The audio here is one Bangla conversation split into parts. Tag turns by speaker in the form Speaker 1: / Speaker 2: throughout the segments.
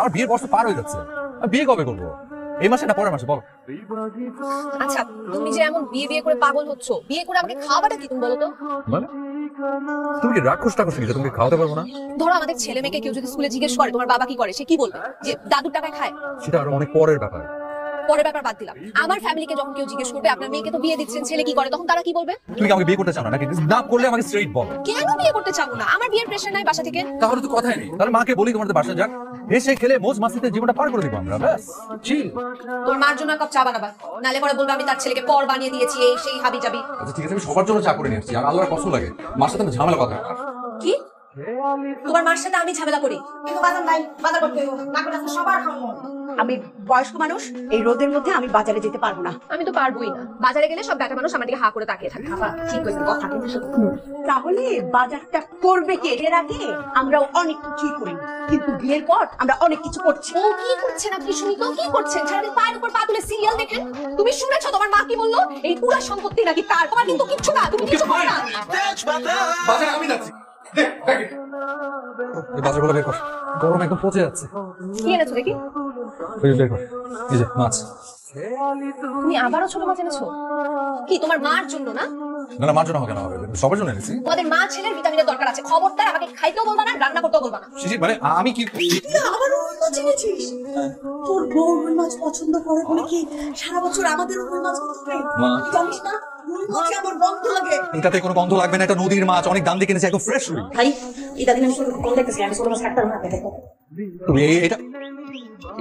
Speaker 1: আমার বিয়ের বয়স তো পার হয়ে যাচ্ছে, আমি বিয়ে কবে করবো? এই মাসে না পরের মাসে বলো।
Speaker 2: আচ্ছা তুমি যে এমন বিয়ে বিয়ে করে পাগল হচ্ছ, বিয়ে করে আমাকে খাওয়াটা কি তুমি বলো তো?
Speaker 1: মানে তুমি কি রাক্ষস টাক্ষস নাকি তুমি খাওয়াতে পারবো না?
Speaker 2: ধরো আমাদের ছেলে মেয়েকে কেউ যদি স্কুলে জিজ্ঞেস করে তোমার বাবা কি করে, সে কি বলবে? যে দাদুর টাকায় খায়।
Speaker 1: সেটা আরো অনেক পরের ব্যাপার।
Speaker 2: পরের ব্যাপার বাদ দিলাম, আমার ফ্যামিলিকে যখন কেউ জিজ্ঞেস করবে আপনার মেয়েকে তো বিয়ে দিচ্ছেন, ছেলে কি করে, তখন তারা কি বলবে?
Speaker 1: তুমি কি আমাকে বিয়ে করতে চাও না নাকি? না করলে আমাকে স্ট্রেইট বলো।
Speaker 2: কেন বিয়ে করতে চাবো না? আমার বিয়ের প্রেশার নাই বাসা থেকে।
Speaker 1: তাহলে তো কথাই নেই, তাহলে মাকে বলি তোমাদের বাসা যাক, হেসে খেলে মোজ মাস্তিতে জীবনটা পার করে দিব আমরা, ব্যাস চিল।
Speaker 2: তোর মার জন্য এক কাপ চা বানাবা, নালে পরে বলবে আমি তার ছেলেকে পর বানিয়ে দিয়েছি, এই সেই হাবি যাবি।
Speaker 1: আচ্ছা ঠিক আছে, আমি সবার জন্য চা করে নিয়ে আসছি, আর আল্লাহর কসম লাগে মার সাথে আমি ঝামেলা কথা।
Speaker 2: কি তোমার মার সাথে আমি ঝামেলা করি? কিন্তু বাজার নাই, বাজার করতে হইব, না করে আজকে সবার খাবো।
Speaker 3: আমি বয়স্ক মানুষ, এই রোদের মধ্যে আমি বাজারে যেতে পারবো না।
Speaker 2: আমি তো পারবোই না, বাজারে গেলে সব বেটা মানুষ আমার দিকে হা করে তাকিয়ে থাকে। ঠিক হয়েছে কথা কিন্তু সত্যি।
Speaker 3: তাহলে বাজারটা করবে কে? এর আগে আমরাও অনেক কিছুই করি, কিন্তু বিয়ের পর আমরা অনেক কিছু করছি।
Speaker 2: ও কি করছেন আপনি শুনি তো? কি করছেন? সারাদিন পায়ের উপর পা তুলে সিরিয়াল দেখেন। তুমি শুনেছো তোমার মা কি বললো? এই পুরো সম্পত্তি নাকি তার, তোমার কিন্তু কিচ্ছু না, তুমি কিছু করো না।
Speaker 1: বাজারে আমি যাচ্ছি, বাজারগুলো বের কর, গরম একদম পচে যাচ্ছে।
Speaker 2: কি এনেছো দেখি?
Speaker 1: বের কর, এই যে মাছ।
Speaker 2: তুমি আবারও ছোট মাছ এনেছো? কি তোমার মার জন্য না?
Speaker 1: না না, মার জন্য হবে না, হবে সবার জন্য এনেছি।
Speaker 2: তোমাদের মা ছেলের ভিটামিনের দরকার আছে, খবরদার আমাকে খাইতেও বলবা না, রান্না করতেও বলবা না।
Speaker 1: শিশির মানে আমি কি
Speaker 3: আবার রুই মাছ এনেছিস? তোর বউ রুই মাছ পছন্দ করে বলে কি সারা বছর আমাদের রুই মাছ খেতে?
Speaker 1: মা।
Speaker 3: জানিস না রুই মাছে আমার গন্ধ লাগে।
Speaker 1: এটাতে কোনো গন্ধ লাগবে না, এটা নদীর মাছ, অনেক দাম দিয়ে কিনেছি, একদম ফ্রেশ রুই।
Speaker 3: ভাই এটা দিন আমি শুধু কোন দেখতেছি, আমি ছোট মাছ কাটতে না দেখো।
Speaker 1: তুমি এটা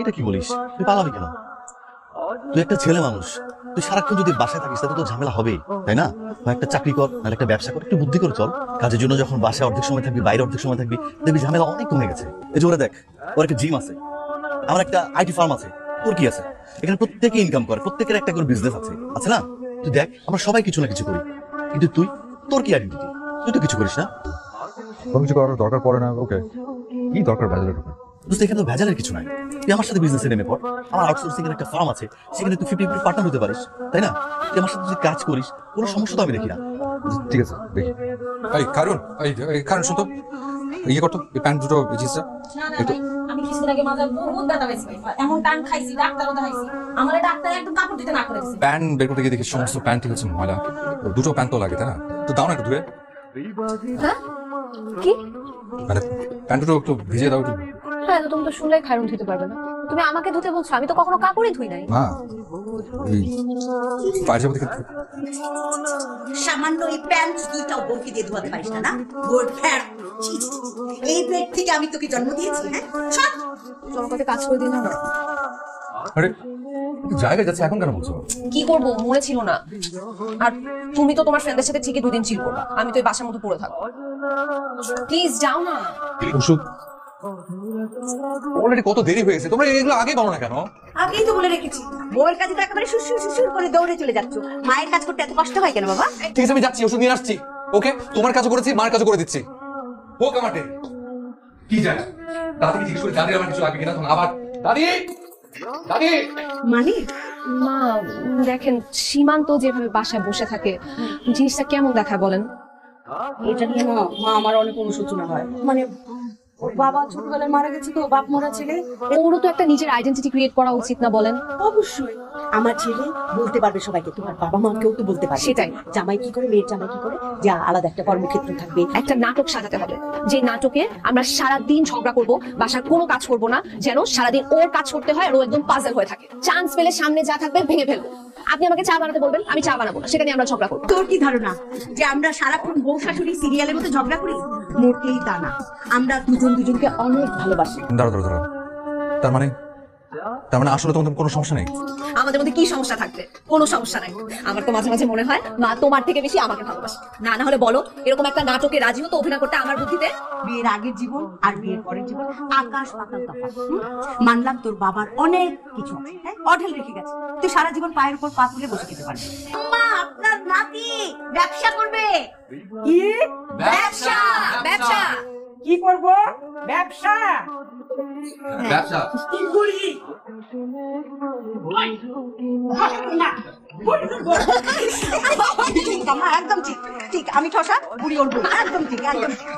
Speaker 4: এটা কি বলিস? তুই পালাবি কেন? তুই একটা ছেলে মানুষ, তুই সারাক্ষণ যদি বাসায় থাকিস তাতে তো ঝামেলা হবে, তাই না? হয় একটা চাকরি কর, নাহলে একটা ব্যবসা কর, একটু বুদ্ধি করে চল। কাজের জন্য যখন বাসায় অর্ধেক সময় থাকবি, বাইরে অর্ধেক সময় থাকবি, দেখবি ঝামেলা অনেক কমে গেছে। এই যে ওরা দেখ, ওর একটা জিম আছে, আমার একটা আইটি ফার্ম আছে, তোর কি আছে? এখানে প্রত্যেকে ইনকাম করে, প্রত্যেকের একটা করে বিজনেস আছে না? তুই দেখ আমরা সবাই কিছু না কিছু করি, কিন্তু তোর কি আইডেন্টিটি? তুই তো কিছু করিস না।
Speaker 1: কোনো কিছু করার দরকার পড়ে না। ওকে, কি দরকার বাজারে ঢোকার?
Speaker 4: বুঝতে এখানে তো ভেজালের কিছু নাই। তুই আমার সাথে বিজনেসে নেমে পড়, আমার আউটসোর্সিং এর একটা ফার্ম আছে, সেখানে তুই 50-50 পার্টনার হতে পারিস, তাই না? তুই আমার সাথে যদি কাজ করিস, কোনো সমস্যা তো আমি দেখি না।
Speaker 1: ঠিক আছে, দেখি। এই কারণ কারণ শুনতো ইয়ে করতো, এই প্যান্ট দুটো জিনিসটা একটু।
Speaker 2: আমি কিছুদিন আগে মাজার বহুত ব্যথা হয়েছে, এমন টান খাইছি, ডাক্তারও দেখাইছি, আমার ডাক্তার একদম কাপড় দিতে না করেছে।
Speaker 1: প্যান্ট বের করতে গিয়ে দেখি সমস্ত প্যান্টই হচ্ছে ময়লা। দুটো প্যান্ট তো লাগে, তাই না? তো দাও না একটু ধুয়ে।
Speaker 2: হ্যাঁ কি?
Speaker 1: মানে প্যান্ট দুটো একটু ভিজিয়ে দাও একটু।
Speaker 2: হ্যাঁ, তো তুমি তো শুনলেই খায়রুন ধুতে পারবে না। তুমি আমাকে ধুতে বলছো, আমি তো কখনো কাপড়ই ধুই নাই।
Speaker 1: না এই পায়ের যাবো দেখে
Speaker 3: সামান্য এই প্যান্ট দুইটাও বউকে দিয়ে ধোয়াতে পারিস না? Good fat. এই পেট থেকে আমি তোকে জন্ম দিয়েছি, হ্যাঁ? সব
Speaker 2: জনকতে কাজ করে দিলাম না।
Speaker 1: আরে জায়গায় যাচ্ছে এখন কেন বলছো?
Speaker 2: কি করবো, মনে ছিল না। আর তুমি তো তোমার ফ্রেন্ডের সাথে ঠিকই দুদিন চিল করবা, আমি তো এই বাসার মধ্যে পড়ে থাকবো। প্লিজ যাও না।
Speaker 1: ওষুধ অলরেডি কত দেরি হয়ে গেছে, তোমরা এগুলো আগে বলো না কেন?
Speaker 3: আগেই তো বলে রেখেছি, বউয়ের কাছে তো একেবারে সুসুর করে দৌড়ে চলে যাচ্ছ। মায়ের কাজ করতে এত কষ্ট হয় কেন বাবা?
Speaker 1: ঠিক আছে আমি যাচ্ছি, ওষুধ নিয়ে আসছি। ওকে, তোমার কাজও করেছি, মার কাজও করে দিচ্ছি। হোক আমার ডে কি জানে, দাদিকে জিজ্ঞেস করে দাদির আমার কিছু লাগবে কিনা। তখন আবার দাদি দাদি
Speaker 3: মানে
Speaker 2: মা দেখেন, সীমান্ত যেভাবে বাসায় বসে থাকে, জিনিসটা কেমন দেখায় বলেন?
Speaker 3: এটা নিয়ে না মা আমার অনেক অনুশোচনা হয়। মানে ওর বাবা ছোটবেলায় মারা গেছে, তো বাপ মরা ছেলে,
Speaker 2: ওরও তো একটা নিজের আইডেন্টিটি ক্রিয়েট করা উচিত না বলেন?
Speaker 3: অবশ্যই আমার ছেলে বলতে পারবে সবাইকে, তোমার বাবা মাকেও তো বলতে পারবে।
Speaker 2: সেটাই।
Speaker 3: জামাই কি করে, মেয়ের জামাই কি করে, যা আলাদা একটা কর্মক্ষেত্র থাকবে।
Speaker 2: একটা নাটক সাজাতে হবে, যে নাটকে আমরা সারাদিন ঝগড়া করব, বাসার কোনো কাজ করব না, যেন সারাদিন ওর কাজ করতে হয় আর ও একদম পাজল হয়ে থাকে। চান্স পেলে সামনে যা থাকবে ভেঙে ফেলবো। আপনি আমাকে চা বানাতে বলবেন, আমি চা বানাবো না, সেটা নিয়ে আমরা ঝগড়া করবো।
Speaker 3: তোর কি ধারণা যে আমরা সারাক্ষণ বউ শাশুড়ি সিরিয়ালের মতো ঝগড়া করি? মোটেই তা না, আমরা দুজন দুজনকে অনেক ভালোবাসি।
Speaker 1: দাঁড়া দাঁড়া দাঁড়া, তার মানে আসলে তোমাদের কোনো সমস্যা নেই?
Speaker 2: আমাদের মধ্যে কি সমস্যা থাকবে? কোনো সমস্যা নাই। আমার তো মাঝে মাঝে মনে হয় মা তোমার থেকে বেশি আমাকে ভালোবাসে। না না হলে বলো, এরকম একটা নাটকে রাজি হতো অভিনয় করতে আমার বুদ্ধিতে?
Speaker 3: বিয়ের আগের জীবন আর বিয়ের পরের জীবন আকাশ পাতাল তফাৎ। মানলাম তোর বাবার অনেক কিছু আছে, হ্যাঁ, অঢেল রেখে গেছে, তুই সারা জীবন পায়ের উপর পা তুলে বসে খেতে পারবি। মা আপনার নাতি ব্যবসা করবে। কি
Speaker 2: ব্যবসা? ব্যবসা
Speaker 3: কি করব? ব্যবসা
Speaker 1: ব্যবসা
Speaker 3: কি করি? একদম ঠিক ঠিক, আমি ঠসা বুড়ি ওর বউ, একদম ঠিক, একদম ঠিক।